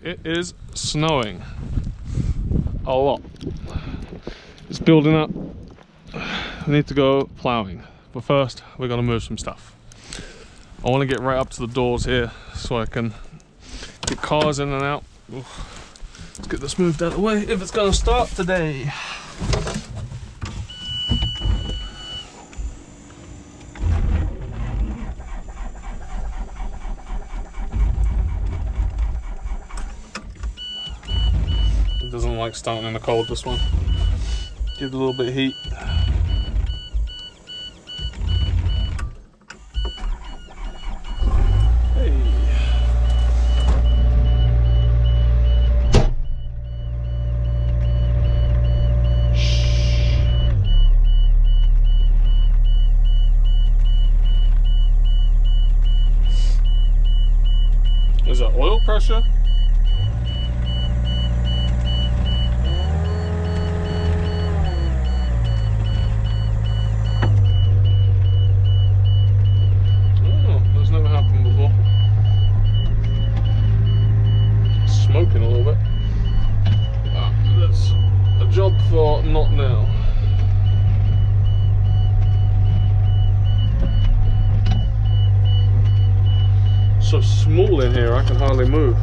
It is snowing a lot. It's building up. I need to go ploughing, but first we're gonna move some stuff. I want to get right up to the doors here so I can get cars in and out. Oof. Let's get this moved out of the way if it's gonna start today. It doesn't like starting in the cold, this one. Give it a little bit of heat. Hey. Is that oil pressure? Smoking a little bit. That's a job for not now. So small in here, I can hardly move.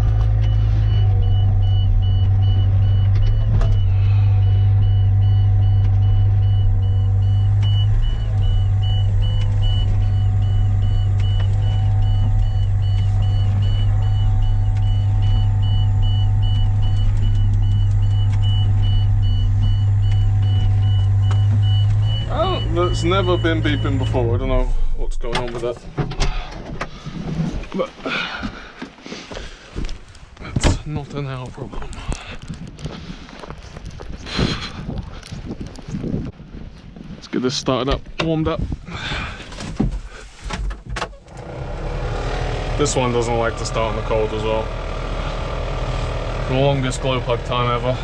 That's never been beeping before. I don't know what's going on with that. But that's not an our problem. Let's get this started up, warmed up. This one doesn't like to start in the cold as well. The longest glow plug time ever.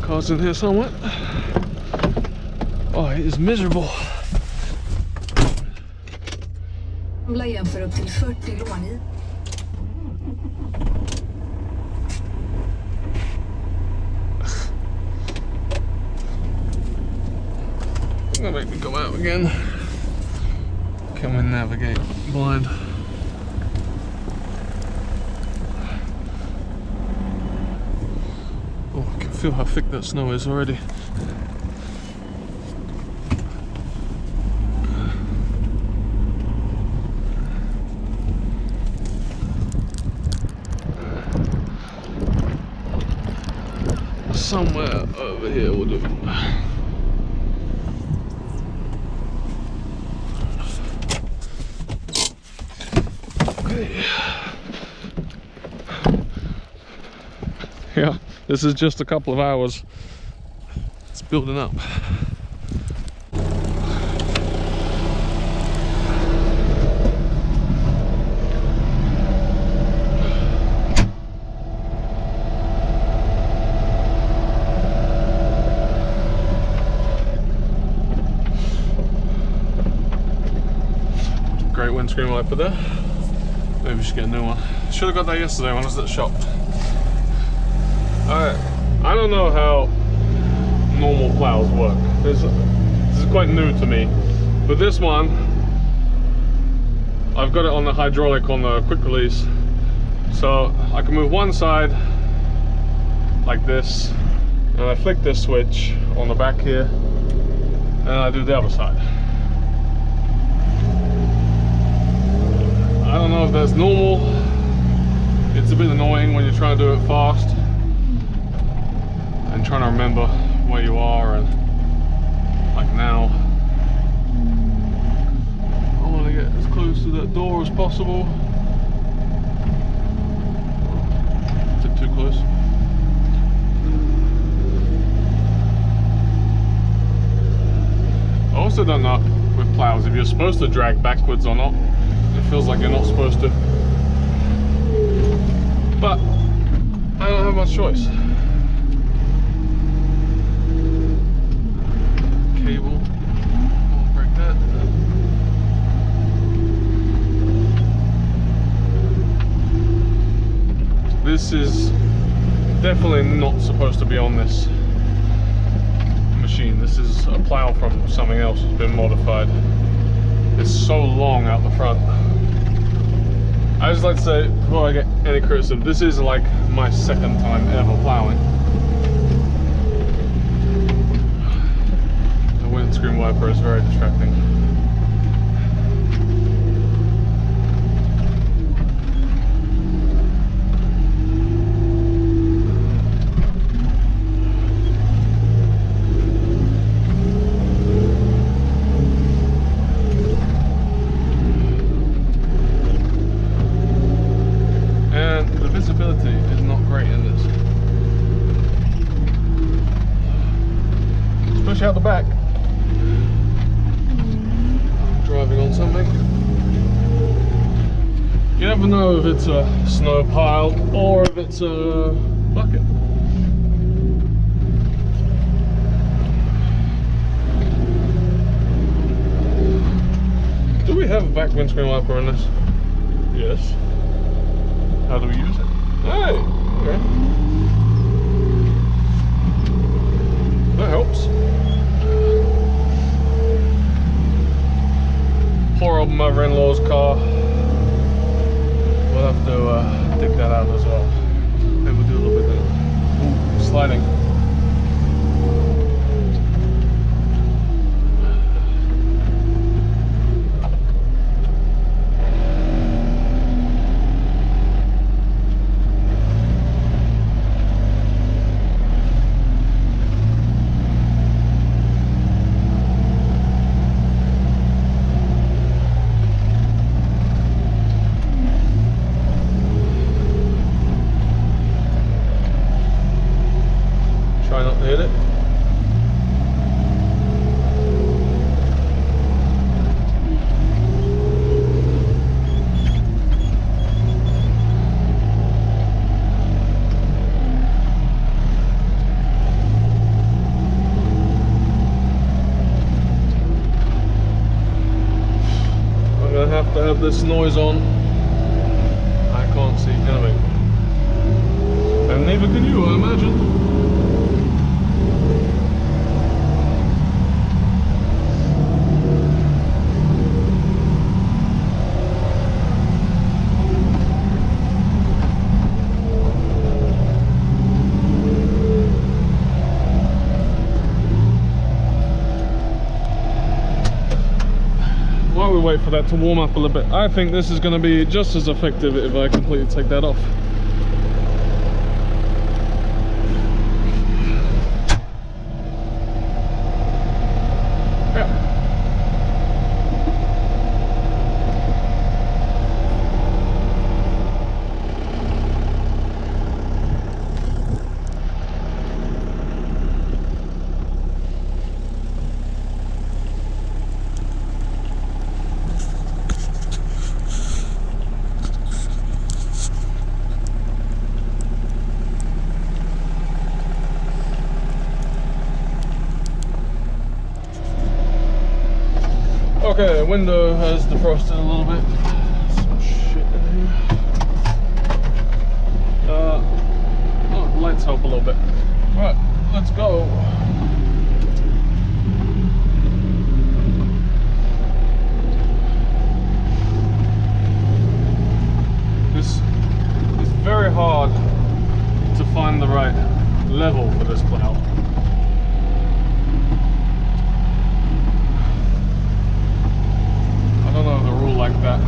Cars in here somewhere. Oh, it is miserable. Jämför upp till 40 lån. It's gonna make me go out again. Can we navigate blind? Oh, I can feel how thick that snow is already. Somewhere over here will do. Okay. Yeah, this is just a couple of hours. It's building up. Great windscreen wiper there. Maybe we should get a new one. Should have got that yesterday when I was at the shop. I don't know how normal plows work. This is quite new to me. But this one, I've got it on the hydraulic on the quick release. So I can move one side like this, and I flick this switch on the back here, and I do the other side. I don't know if that's normal. It's a bit annoying when you're trying to do it fast and trying to remember where you are, and like now I want to get as close to that door as possible. Is it too close? I also don't know with plows, if you're supposed to drag backwards or not. It feels like you're not supposed to. But I don't have much choice. Cable. Won't break that. This is definitely not supposed to be on this machine. This is a plow from something else that's been modified. It's so long out the front. I just like to say, before I get any criticism, this is like my second time ever plowing. The windscreen wiper is very distracting. Visibility is not great in this, especially out the back. I'm driving on something. You never know if it's a snow pile or if it's a bucket. Do we have a back windscreen wiper in this? Yes. How do we use it? Hey, okay. That helps. Poor old mother-in-law's car. We'll have to dig that out as well. Maybe we'll do a little bit of sliding. Try not to hit it. I'm gonna have to have this noise on. I can't see anything. And neither can you, I imagine. While we wait for that to warm up a little bit, I think this is going to be just as effective if I completely take that off. Okay, window has defrosted a little bit. Some shit in here. Oh, lights help a little bit. Right, let's go. This is very hard to find the right level for this plow. I don't know the rule like that.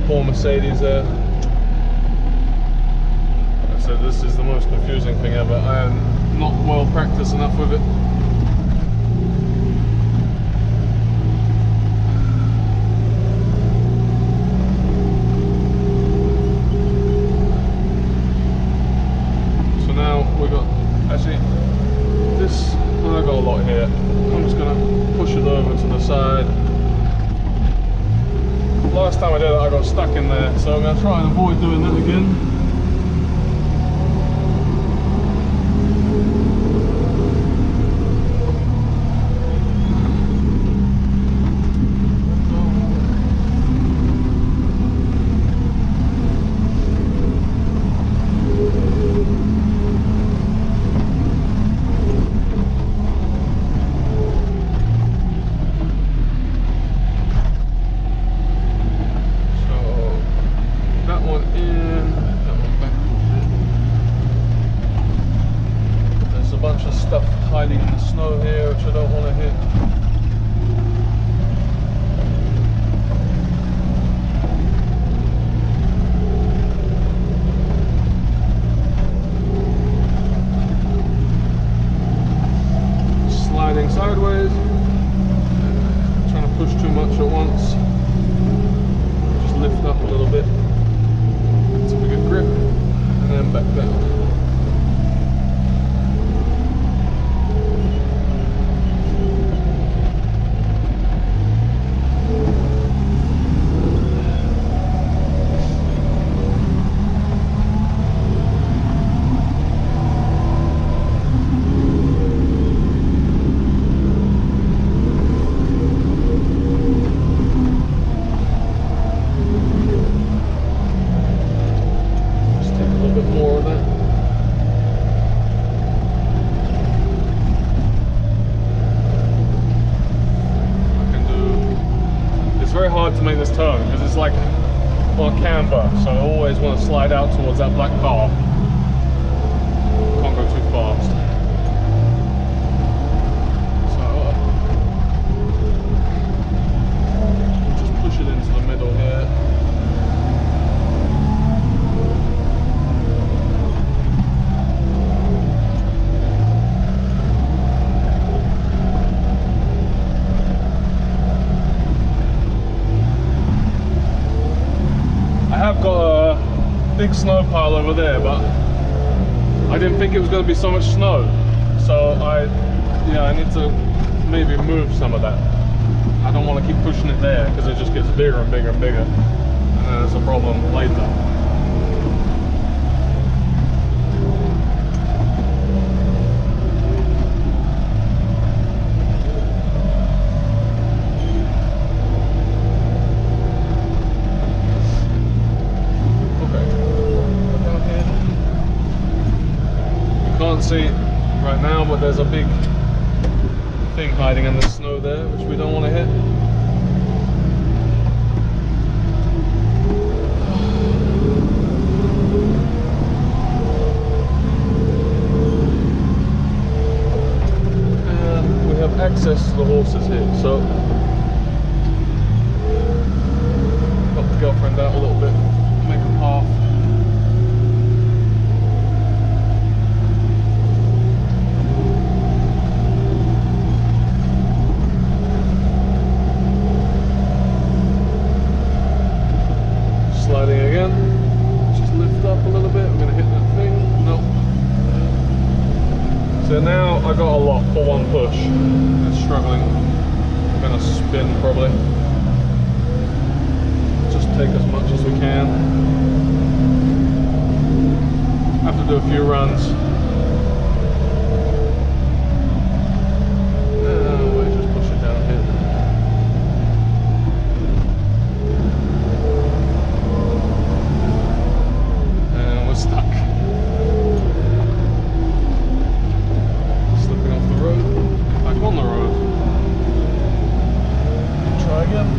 Poor Mercedes there. I said this is the most confusing thing ever. I am not well practiced enough with it. Actually, this, I got a lot here. I'm just gonna push it over to the side. Last time I did it, I got stuck in there, so I'm gonna try and avoid doing that again. Hiding in the snow here, which I don't want to hit. Sliding sideways, trying to push too much at once. Just lift up a little bit to a good grip, and then back down. To make this turn because it's like on camber, so I always want to slide out towards that black car. Can't go too fast. So just push it into the middle here. I've got a big snow pile over there, but I didn't think it was going to be so much snow, so I need to maybe move some of that. I don't want to keep pushing it there because it just gets bigger and bigger and bigger, and then there's a problem later. See right now, but there's a big thing hiding in the snow there, which we don't want to hit. And we have access to the horses here, so help the girlfriend out a little bit, make a path. Sliding again, just lift up a little bit, we're going to hit that thing, nope. So now I got a lot for one push, it's struggling, I'm going to spin probably, just take as much as we can, have to do a few runs. We'll just push it down here. Stuck. Slipping off the road, back on the road. Try again.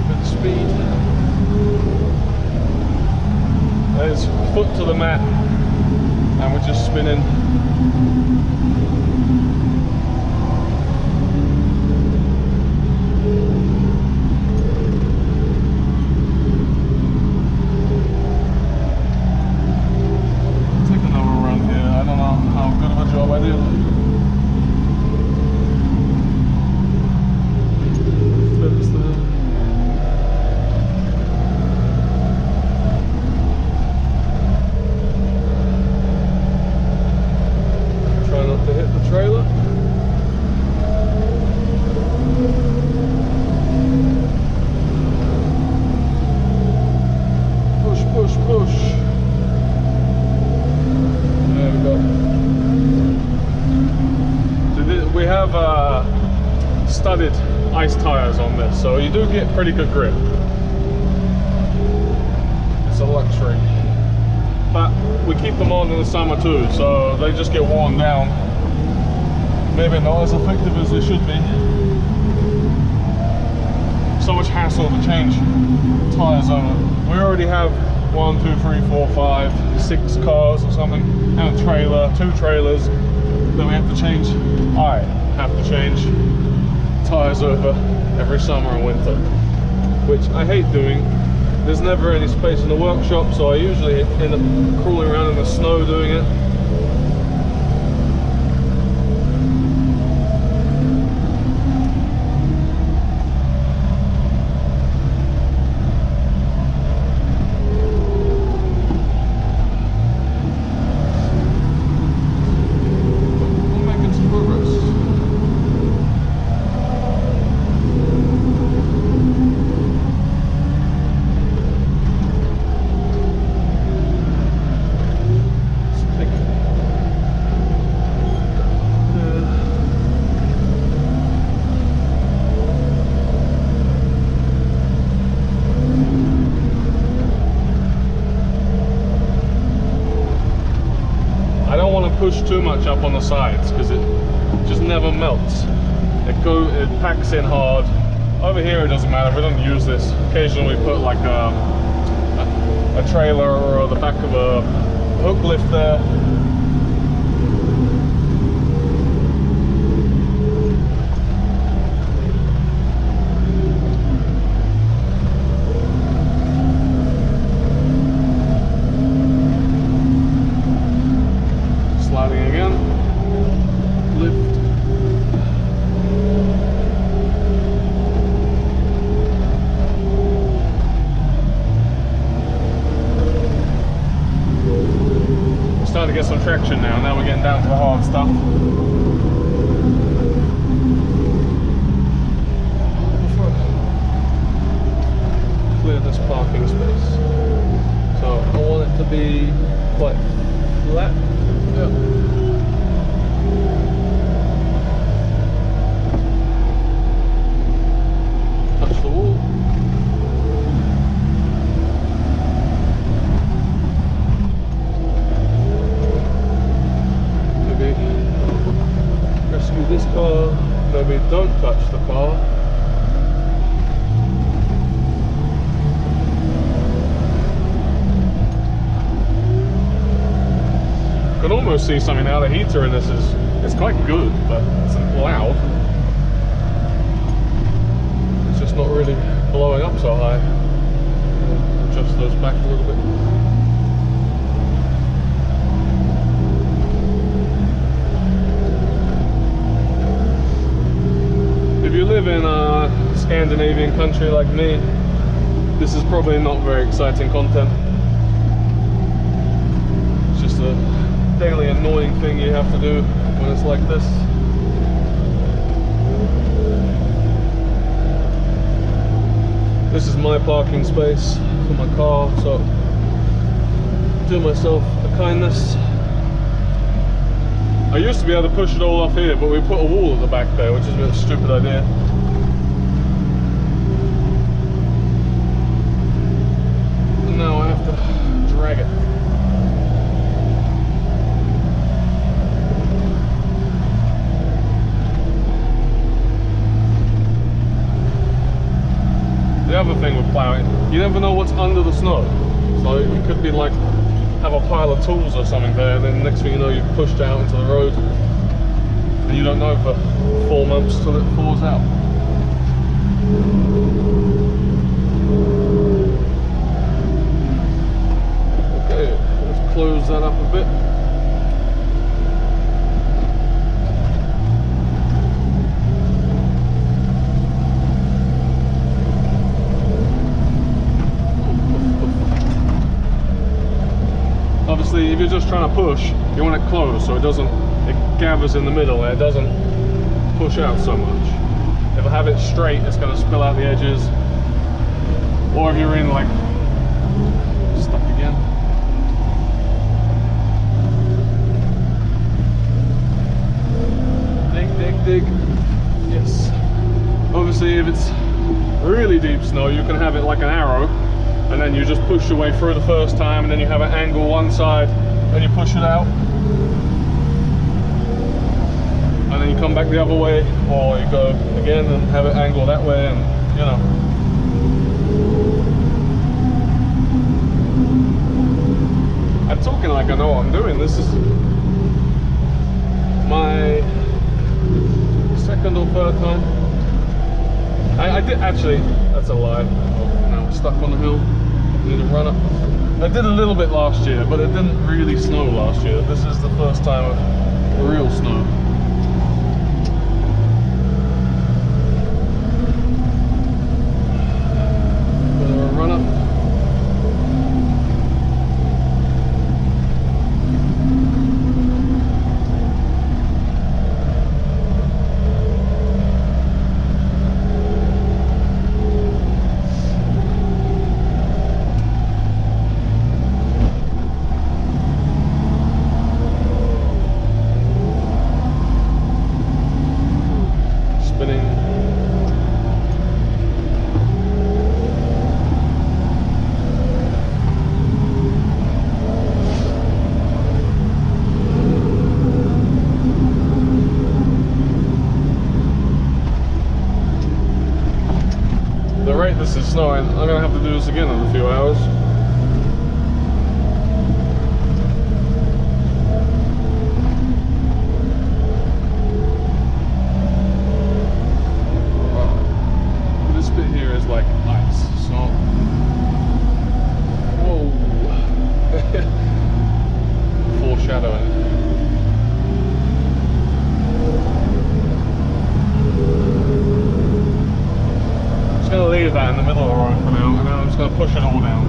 Bit of speed. There's foot to the mat, and we're just spinning. studded ice tires on this, so you do get pretty good grip. It's a luxury. But we keep them on in the summer too, so they just get worn down. Maybe not as effective as they should be. So much hassle to change tires over. We already have 1, 2, 3, 4, 5, 6 cars or something, and a trailer, 2 trailers that we have to change. I have to change tires over every summer and winter, which I hate doing. There's never any space in the workshop, so I usually end up crawling around in the snow doing it. Push too much up on the sides because it just never melts. It packs in hard. Over here it doesn't matter, we don't use this. Occasionally we put like a trailer or the back of a hook lift there. Starting to get some traction now. Now we're getting down to the hard stuff. Clear this parking space. So I want it to be quite flat. Yep. Touch the wall. This car, maybe don't touch the car. You can almost see something now. The heater in this it's quite good, but it's loud. It's just not really blowing up so high. Adjust those back a little bit. If you live in a Scandinavian country like me, this is probably not very exciting content. It's just a daily annoying thing you have to do when it's like this. This is my parking space for my car, so do myself a kindness. I used to be able to push it all off here, but we put a wall at the back there, which is a bit of a stupid idea. And now I have to drag it. The other thing with ploughing, you never know what's under the snow. So it could be like, have a pile of tools or something there, and then the next thing you know you've pushed out into the road and you don't know for 4 months till it falls out. Okay, let's close that up a bit. Obviously, if you're just trying to push, you want it closed so it gathers in the middle and it doesn't push out so much. If I have it straight, it's going to spill out the edges. Or if you're in like stuck again. Dig, dig, dig. Yes. push your way through the first time, and then you have an angle one side, and you push it out, and then you come back the other way, or you go again and have it angle that way, and you know. I'm talking like I know what I'm doing. This is my second or third time. I did actually, that's a lie. Oh, now I'm stuck on the hill. Need to run up. I did a little bit last year, but it didn't really snow last year. This is the first time of real snow. Gonna run up. The rate this is snowing, I'm gonna have to do this again in a few hours. This bit here is like ice, so whoa. Foreshadowing. I'm going to leave that in the middle of the road for now, and then I'm just going to push it all down.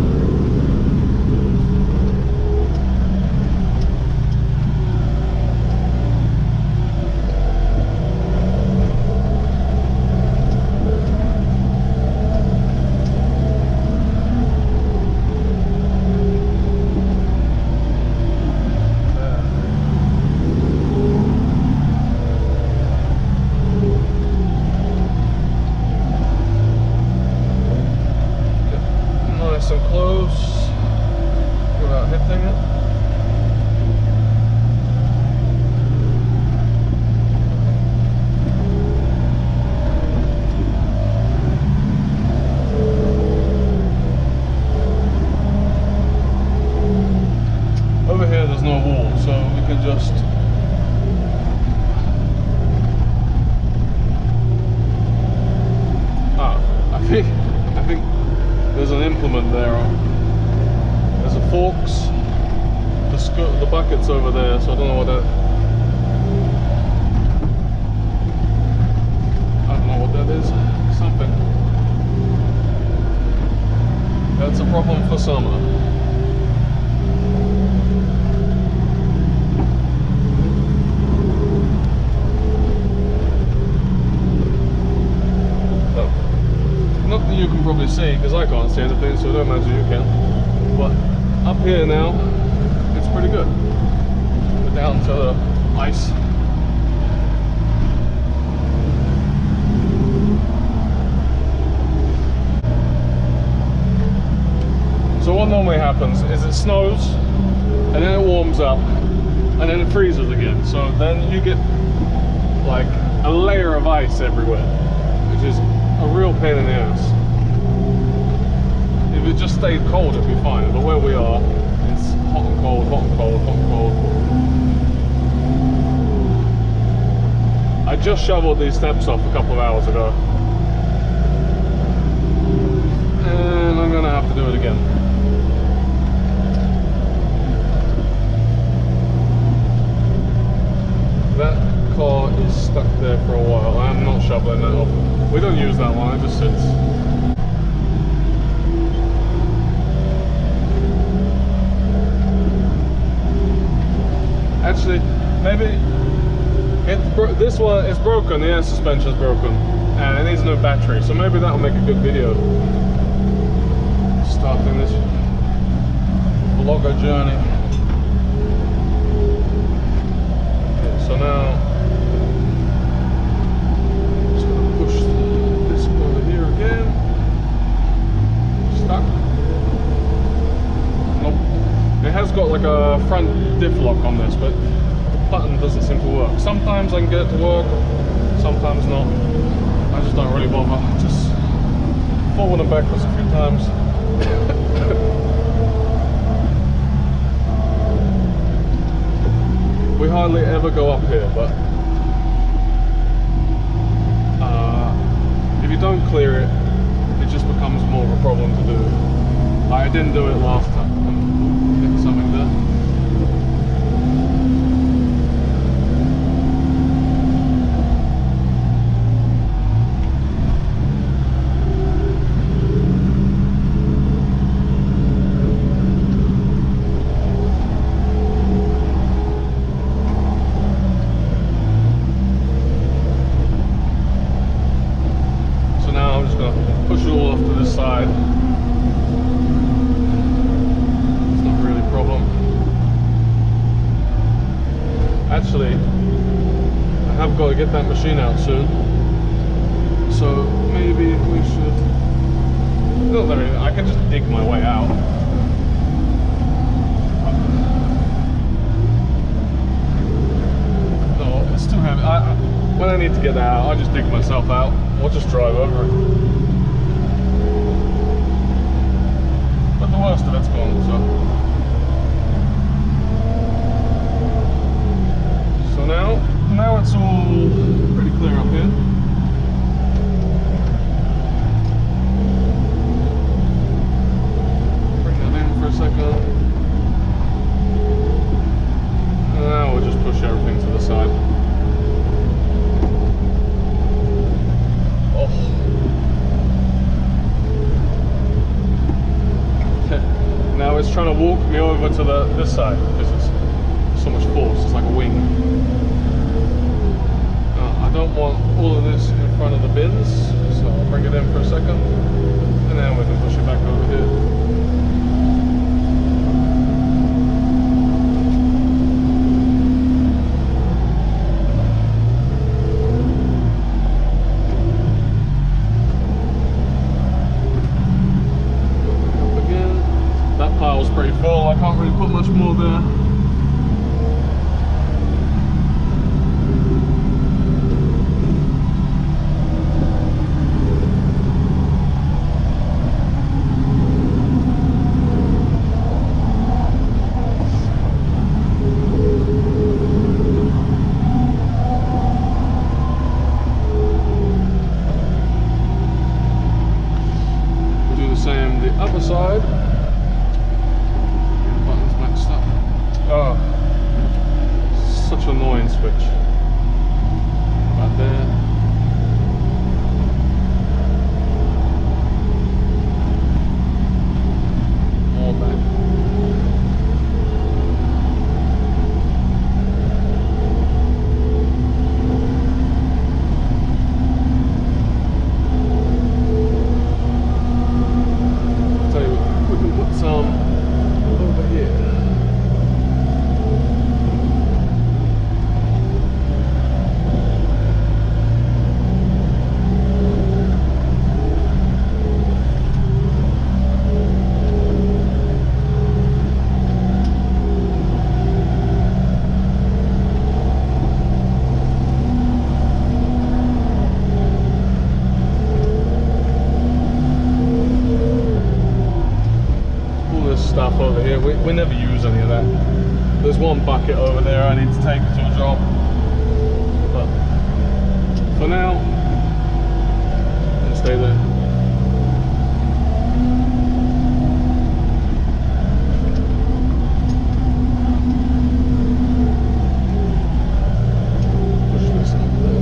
So close without hitting it. Over here there's no wall, so we can just I think there's an implement there. There's a forks. The bucket's over there, so I don't know what that. I don't know what that is. Something. That's a problem for summer. Not that you can probably see, because I can't see anything, so I don't imagine you can. But up here now, it's pretty good. We're down to the ice. So what normally happens is it snows, and then it warms up, and then it freezes again. So then you get like a layer of ice everywhere, which is a real pain in the ass. If it just stayed cold, it'd be fine. But where we are, it's hot and cold, hot and cold, hot and cold. I just shoveled these steps off a couple of hours ago, and I'm gonna have to do it again. That car is stuck there for a while. I'm not shoveling that off. We don't use that one, it just sits. Actually, maybe this one is broken, the air suspension is broken, and it needs a new battery, so maybe that'll make a good video. Starting this vlogger journey. Okay, so now again, stuck. lock on this, but the button doesn't seem to work. Sometimes I can get it to work, sometimes not. I just don't really bother. Just forward and backwards a few times. We hardly ever go up here, but if you don't clear it, it just becomes more of a problem to do. I didn't do it last time. Hit something there. Push it all off to this side. It's not really a problem. Actually, I have got to get that machine out soon, so maybe we should. Not that I can just dig my way out. No, it's too heavy. When I need to get that out, I just dig myself out. Or just drive over it. But the worst of it's gone, so now it's all pretty clear up here. Bring that in for a second. And now we'll just push everything to the side. Now it's trying to walk me over to this side because it's so much force. It's like a wing. I don't want all of this in front of the bins, so I'll bring it in for a second, and then we can push it back over here. Pretty full, I can't really put much more there. We'll do the same the other side. Oh, such an annoying switch. Right there. More back. I'll tell you what, we can put some over here. Stuff over here, we never use any of that. There's one bucket over there I need to take to a job, but for now it'll stay there. Push this up there.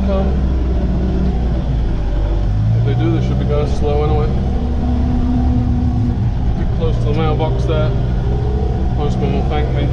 come. If they do, they should be going slow anyway. Get close to the mailbox there. Postman will thank me.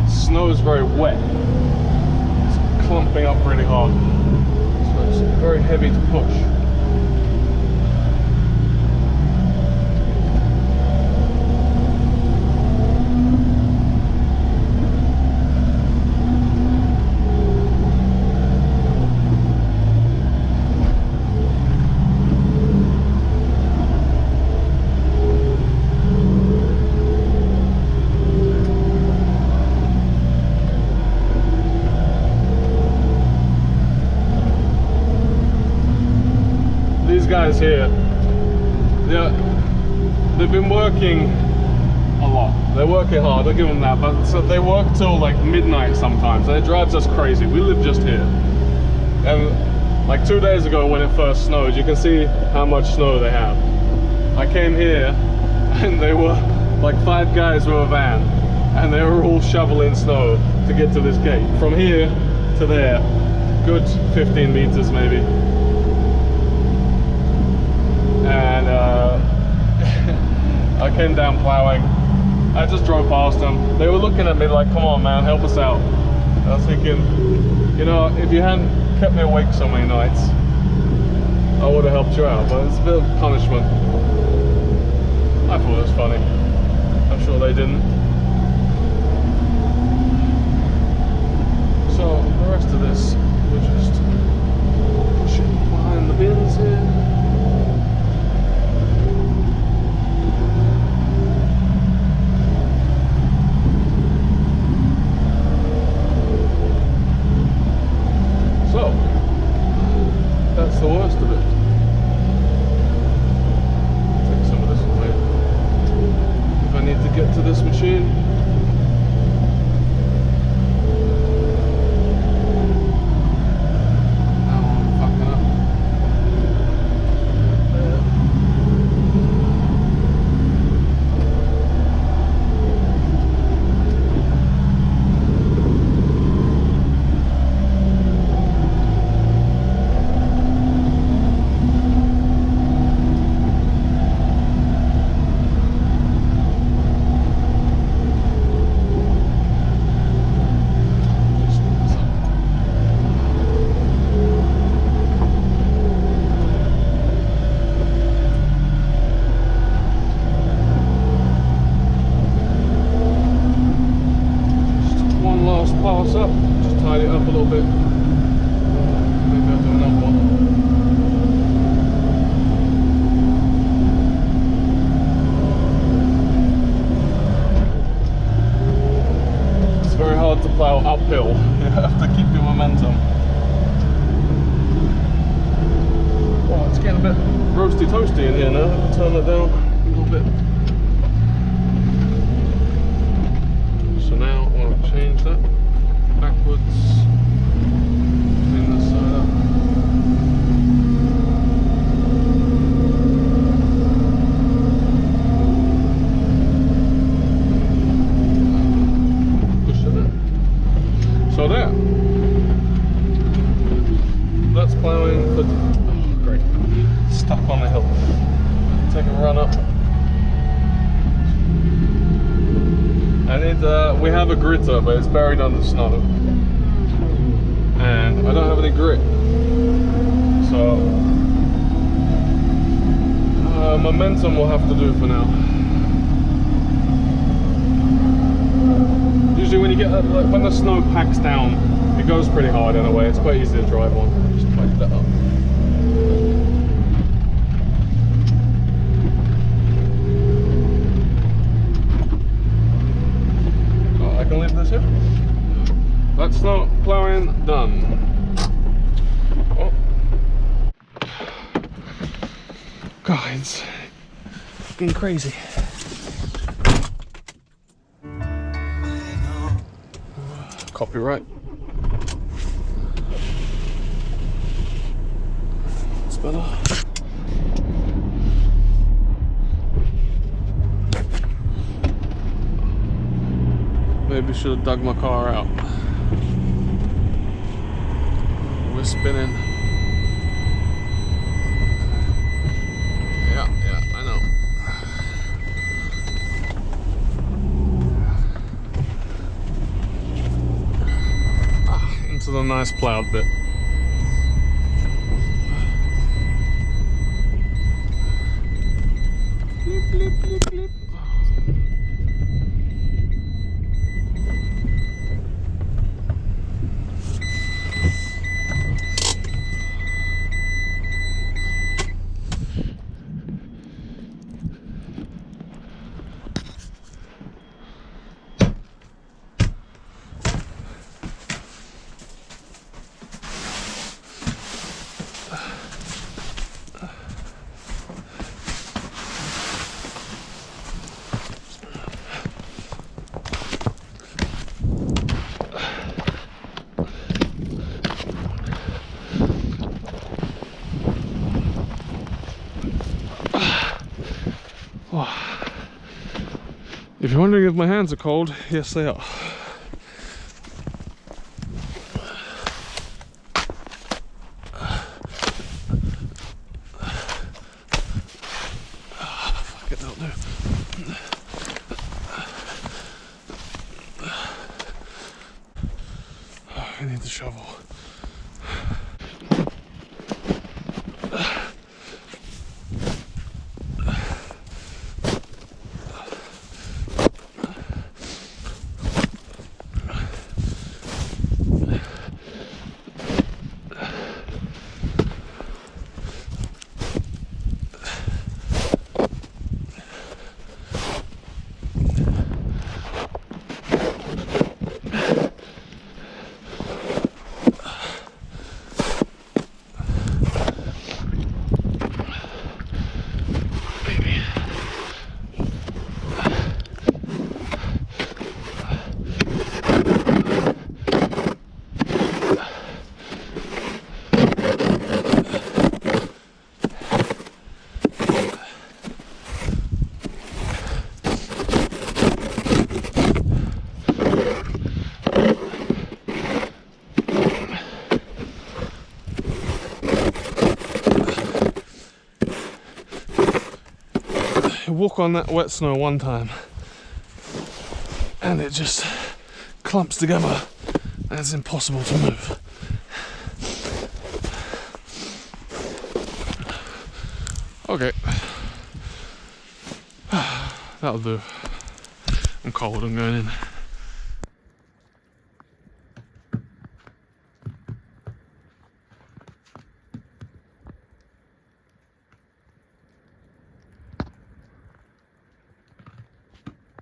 Snow is very wet. It's clumping up really hard. So it's very heavy to push. Guys here, they've been working a lot. They're working hard, I'll give them that, but so they work till like midnight sometimes, and it drives us crazy. We live just here, and like 2 days ago when it first snowed, you can see how much snow they have. I came here and they were like 5 guys with a van, and they were all shoveling snow to get to this gate. From here to there, good 15 meters maybe. And I came down plowing. I just drove past them. They were looking at me like, come on man, help us out. I was thinking, you know, if you hadn't kept me awake so many nights, I would have helped you out, but it's a bit of punishment. I thought it was funny. I'm sure they didn't. So the rest of this, we're just pushing behind the bins here. So, that's the worst of it. Take some of this away. If I need to get to this machine. Now I'm fucking up. Pass up, just tidy it up a little bit. Maybe I'll do another one. It's very hard to plough uphill. You have to keep your momentum. Oh, it's getting a bit roasty toasty in here now. I'll turn that down a little bit. So now I want to change that. Backwards, clean this side up. Push it in. So there. That's ploughing for. Oh, great. Stuck on the hill. Take a run up. I need, we have a gritter, but it's buried under snow. And I don't have any grit. So, momentum will have to do for now. Usually when you get, like, when the snow packs down, it goes pretty hard in a way. It's quite easy to drive on. Just tighten that up. I can leave this here. That's snow ploughing done. Oh. God, it's fucking crazy. copyright. It's better. Maybe should have dug my car out. We're spinning. Yeah, I know. Into the nice ploughed bit. Blip, blip, blip, blip. If you're wondering if my hands are cold, yes they are. Fuck it, that'll do. I need the shovel. Walk on that wet snow one time and it just clumps together and it's impossible to move. Okay, that'll do. I'm cold, I'm going in.